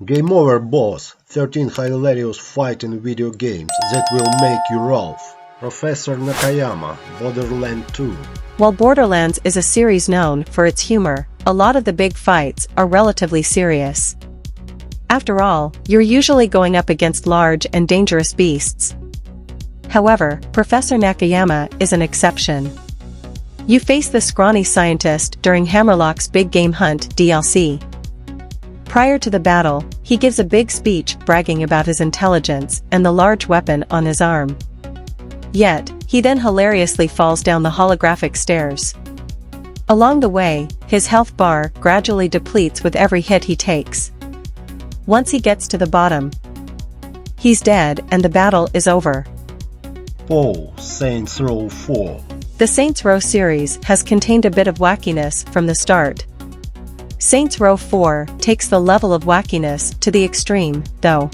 Game over, boss! 13 hilarious fighting video games that will make you laugh. Professor Nakayama, Borderlands 2. While Borderlands is a series known for its humor, a lot of the big fights are relatively serious. After all, you're usually going up against large and dangerous beasts. However, Professor Nakayama is an exception. You face the scrawny scientist during Hammerlock's Big Game Hunt DLC. Prior to the battle, he gives a big speech bragging about his intelligence and the large weapon on his arm. Yet, he then hilariously falls down the holographic stairs. Along the way, his health bar gradually depletes with every hit he takes. Once he gets to the bottom, he's dead and the battle is over. Saints Row 4. The Saints Row series has contained a bit of wackiness from the start. Saints Row 4 takes the level of wackiness to the extreme, though.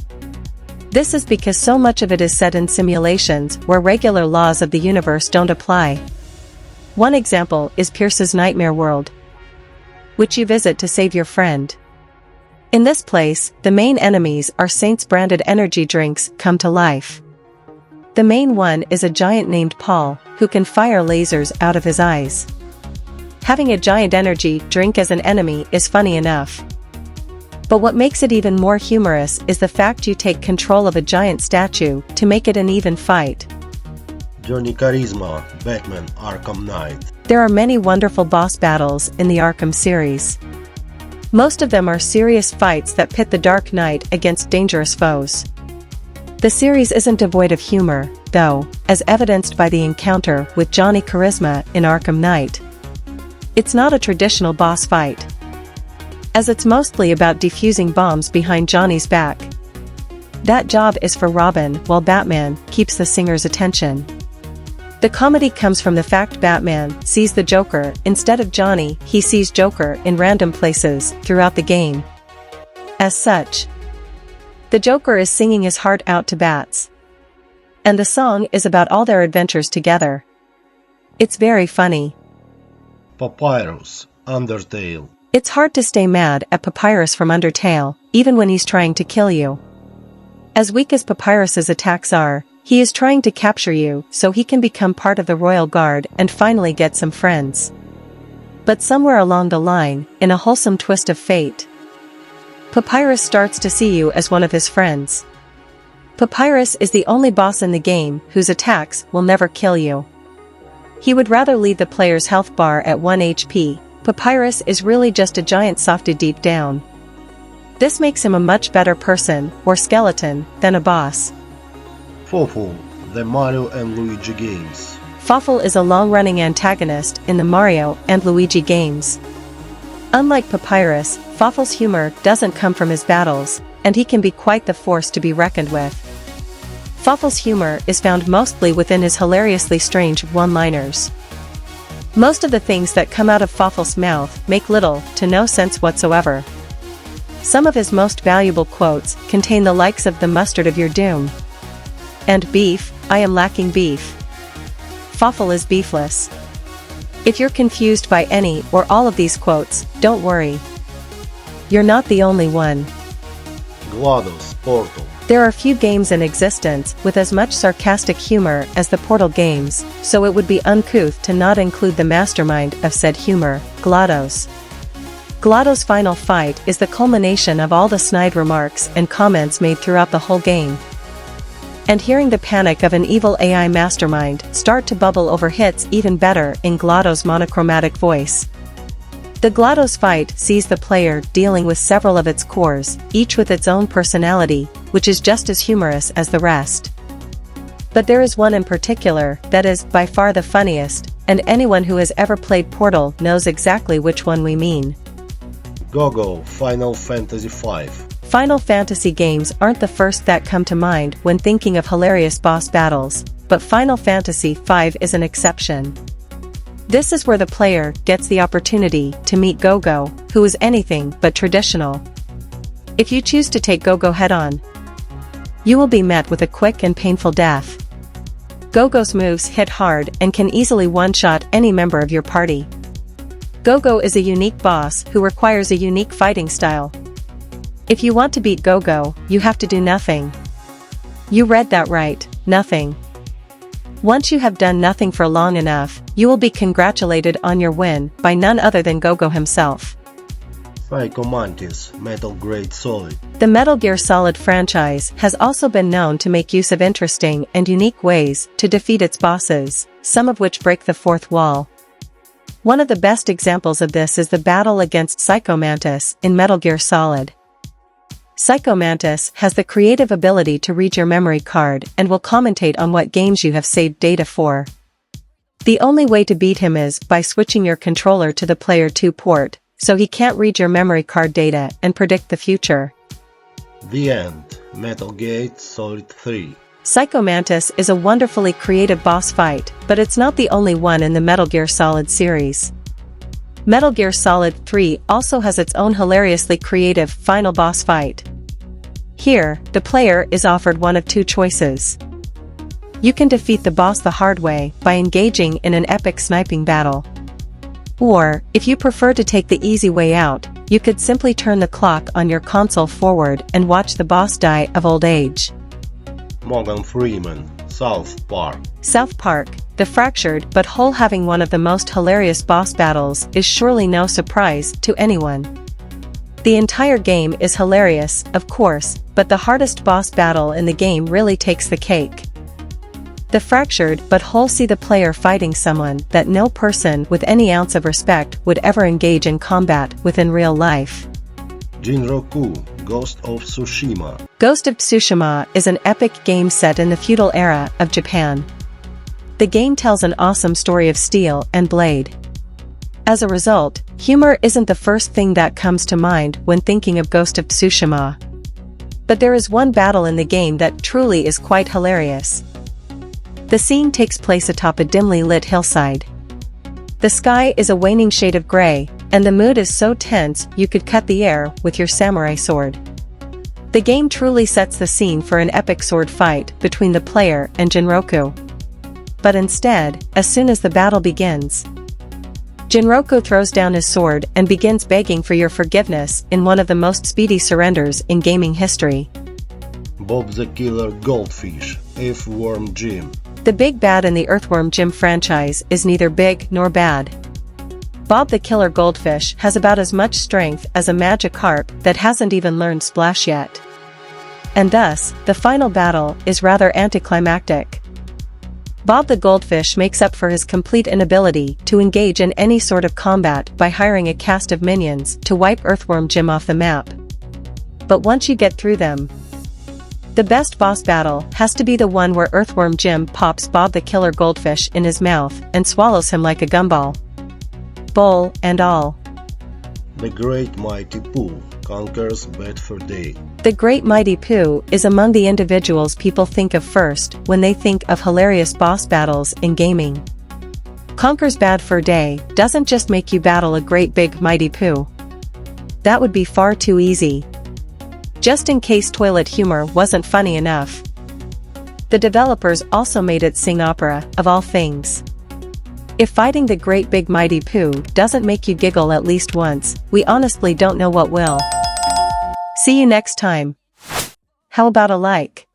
This is because so much of it is set in simulations where regular laws of the universe don't apply. One example is Pierce's Nightmare World, which you visit to save your friend. In this place, the main enemies are Saints-branded energy drinks come to life. The main one is a giant named Paul, who can fire lasers out of his eyes. Having a giant energy drink as an enemy is funny enough. But what makes it even more humorous is the fact you take control of a giant statue to make it an even fight. Johnny Charisma, Batman Arkham Knight. There are many wonderful boss battles in the Arkham series. Most of them are serious fights that pit the Dark Knight against dangerous foes. The series isn't devoid of humor, though, as evidenced by the encounter with Johnny Charisma in Arkham Knight. It's not a traditional boss fight, as it's mostly about defusing bombs behind Johnny's back. That job is for Robin, while Batman keeps the singer's attention. The comedy comes from the fact Batman sees the Joker instead of Johnny. He sees Joker in random places throughout the game. As such, the Joker is singing his heart out to Bats, and the song is about all their adventures together. It's very funny. Papyrus, Undertale. It's hard to stay mad at Papyrus from Undertale, even when he's trying to kill you. As weak as Papyrus's attacks are, he is trying to capture you so he can become part of the Royal Guard and finally get some friends. But somewhere along the line, in a wholesome twist of fate, Papyrus starts to see you as one of his friends. Papyrus is the only boss in the game whose attacks will never kill you. He would rather leave the player's health bar at 1 HP. Papyrus is really just a giant softy deep down. This makes him a much better person, or skeleton, than a boss. Fawful, the Mario and Luigi games. Fawful is a long-running antagonist in the Mario and Luigi games. Unlike Papyrus, Fawful's humor doesn't come from his battles, and he can be quite the force to be reckoned with. Fawful's humor is found mostly within his hilariously strange one-liners. Most of the things that come out of Fawful's mouth make little to no sense whatsoever. Some of his most valuable quotes contain the likes of "the mustard of your doom" and "beef, I am lacking beef." Fawful is beefless. If you're confused by any or all of these quotes, don't worry. You're not the only one. GLaDOS, Portal. There are few games in existence with as much sarcastic humor as the Portal games, so it would be uncouth to not include the mastermind of said humor, GLaDOS. GLaDOS' final fight is the culmination of all the snide remarks and comments made throughout the whole game. And hearing the panic of an evil AI mastermind start to bubble over hits even better in GLaDOS' monochromatic voice. The GLaDOS fight sees the player dealing with several of its cores, each with its own personality, which is just as humorous as the rest. But there is one in particular that is by far the funniest, and anyone who has ever played Portal knows exactly which one we mean. GoGo, Final Fantasy V. Final Fantasy games aren't the first that come to mind when thinking of hilarious boss battles, but Final Fantasy V is an exception. This is where the player gets the opportunity to meet Gogo, who is anything but traditional. If you choose to take Gogo head-on, you will be met with a quick and painful death. Gogo's moves hit hard and can easily one-shot any member of your party. Gogo is a unique boss who requires a unique fighting style. If you want to beat Go-Go, you have to do nothing. You read that right, nothing. Once you have done nothing for long enough, you will be congratulated on your win by none other than Go-Go himself. Psycho Mantis, Metal Grade Solid. The Metal Gear Solid franchise has also been known to make use of interesting and unique ways to defeat its bosses, some of which break the fourth wall. One of the best examples of this is the battle against Psycho Mantis in Metal Gear Solid. Psycho Mantis has the creative ability to read your memory card and will commentate on what games you have saved data for. The only way to beat him is by switching your controller to the Player 2 port, so he can't read your memory card data and predict the future. The End, Metal Gear Solid 3. Psycho Mantis is a wonderfully creative boss fight, but it's not the only one in the Metal Gear Solid series. Metal Gear Solid 3 also has its own hilariously creative final boss fight. Here, the player is offered one of two choices. You can defeat the boss the hard way by engaging in an epic sniping battle. Or, if you prefer to take the easy way out, you could simply turn the clock on your console forward and watch the boss die of old age. Morgan Freeman, South Park. South Park, the fractured but whole having one of the most hilarious boss battles is surely no surprise to anyone. The entire game is hilarious, of course, but the hardest boss battle in the game really takes the cake. The fractured but whole see the player fighting someone that no person with any ounce of respect would ever engage in combat with in real life. Jinroku, Ghost of Tsushima. Ghost of Tsushima is an epic game set in the feudal era of Japan. The game tells an awesome story of steel and blade. As a result, humor isn't the first thing that comes to mind when thinking of Ghost of Tsushima. But there is one battle in the game that truly is quite hilarious. The scene takes place atop a dimly lit hillside. The sky is a waning shade of gray, and the mood is so tense you could cut the air with your samurai sword. The game truly sets the scene for an epic sword fight between the player and Jinroku. But instead, as soon as the battle begins, Jinroku throws down his sword and begins begging for your forgiveness in one of the most speedy surrenders in gaming history. Bob the Killer Goldfish, Earthworm Jim. The big bad in the Earthworm Jim franchise is neither big nor bad. Bob the Killer Goldfish has about as much strength as a Magikarp that hasn't even learned Splash yet. And thus, the final battle is rather anticlimactic. Bob the Goldfish makes up for his complete inability to engage in any sort of combat by hiring a cast of minions to wipe Earthworm Jim off the map. But once you get through them, the best boss battle has to be the one where Earthworm Jim pops Bob the Killer Goldfish in his mouth and swallows him like a gumball. Bowl and all. The Great Mighty Pooh conquers Bedford Day. The Great Mighty Pooh is among the individuals people think of first when they think of hilarious boss battles in gaming. Conquers Bad Fur Day doesn't just make you battle a great big mighty Pooh. That would be far too easy. Just in case toilet humor wasn't funny enough, the developers also made it sing opera, of all things. If fighting the great big mighty Pooh doesn't make you giggle at least once, we honestly don't know what will. See you next time. How about a like?